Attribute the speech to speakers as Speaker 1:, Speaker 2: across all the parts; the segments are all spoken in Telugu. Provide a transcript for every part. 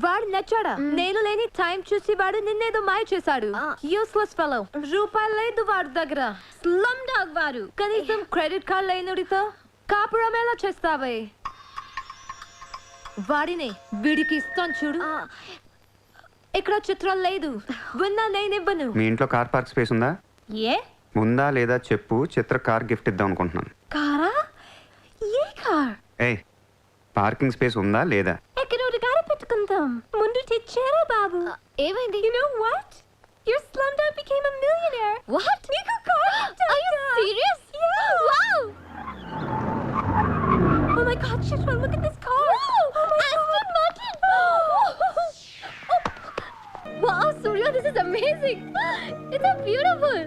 Speaker 1: వాడు నచ్చాడా? నేను లేని టైం చూసి వాడు నిన్నేదో మాయ చేశాడు. Useless fellow. రూపాయలు లేదు వాడి దగ్గర. స్లమ్ డాగ్ వాడు. కనీసం క్రెడిట్ కార్డ్ లేనుడితో కాపురం ఎలా చేస్తావే? వాడిని వీడికి ఇస్తాను చూడు. ఇక్కడ చిత్రం లేదు. విన్నా నేనివ్వను.
Speaker 2: మీ ఇంట్లో కార్ పార్క్ స్పేస్ ఉందా?
Speaker 1: ఏ
Speaker 2: ఉందా లేదా చెప్పు. చిత్ర కార్ గిఫ్ట్ ఇద్దాం అనుకుంటున్నాను.
Speaker 1: కారా? ఏ కార్?
Speaker 2: ఏయ్, పార్కింగ్ స్పేస్ ఉందా లేదా?
Speaker 1: ఎక్కడ గారి పెట్టుకుందాం. ముందు తెచ్చారా బాబు? ఏమైంది? You know what? Your slumdog became a millionaire. What? నీకు car? Are you serious? Yeah. Wow. Oh my God, Chitra, look at this car. Oh my Aston Martin. Wow, Surya, this is amazing. It's so beautiful.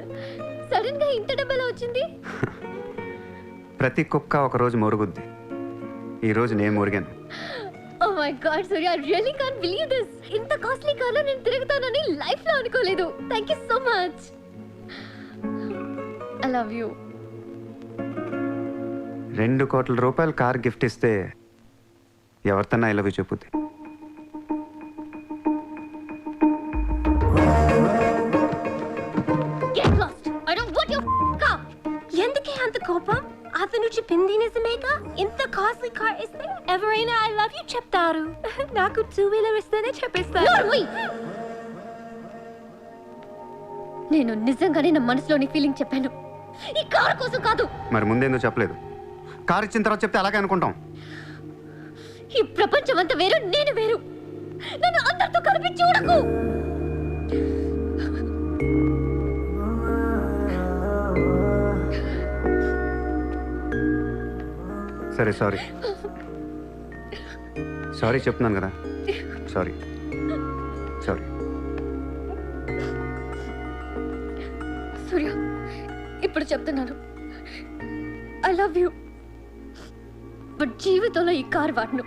Speaker 1: Sudden గా ఇంత డబ్బులు వచ్చింది.
Speaker 2: ప్రతి కుక్క ఒక రోజు మొరుగుద్ది. ఈ రోజు నేను మొరిగాను.
Speaker 1: Oh my God, Surya, I really can't believe this. ఇంత కాస్ట్లీ కార్లో నేను తిరుగుతానని లైఫ్ లో అనుకోలేదు. Thank you so much. I love you.
Speaker 2: 2 కోట్ల రూపాయలు కార్ గిఫ్ట్ ఇస్తే ఎవరితన్నా ఐ లవ్ యూ చెప్పుద్ది.
Speaker 1: Get lost. I don't want your car. ఎందుకే అంత కోపం? అతను చెప్పింది నిజమేగా? ఇంత కాస్ట్లీ కార్ ఇస్తే ఎవరైనా ఐ లవ్ యూ చెప్తారు. నాకు 2-wheeler ఇస్తేనే చెప్పేస్తారు. నేను నిజంగానే నా మనసులోని ఫీలింగ్ చెప్పాను. ఈ కార్ కోసం కాదు.
Speaker 2: మరి ముందేందో చెప్పలేదు? కార్ ఇచ్చిన తర్వాత చెప్తే అలాగే అనుకుంటాం.
Speaker 1: ఈ ప్రపంచం అంతా వేరు, నేను వేరు. నన్ను అందరితో కలిపి చూడకు.
Speaker 2: సరే సారీ సారీ చెప్తున్నాను కదా. Sorry sorry.
Speaker 1: సూర్య, ఇప్పుడు చెప్తున్నాను, ఐ లవ్ యూ. బట్ జీవితంలో ఈ కార్ వాడను.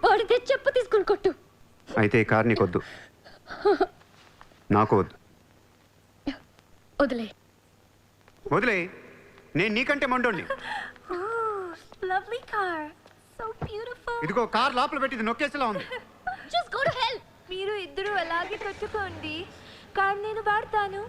Speaker 1: వాడితే చెప్పు తీసుకుని కొట్టు.
Speaker 2: అయితే ఈ కార్ నీకు వద్దు, నాకు వద్దు.
Speaker 1: వదిలే.
Speaker 2: వదిలే. నేను నీకంటే మండోండి.
Speaker 1: Lovely car, so beautiful.
Speaker 2: ఇదిగో కార్ లోపల పెట్టింది నొక్కేసేలా ఉంది.
Speaker 1: Just go to hell. మీరు ఇద్దరు అలాగే పెట్టుకోండి. కార్ నేను వాడతాను.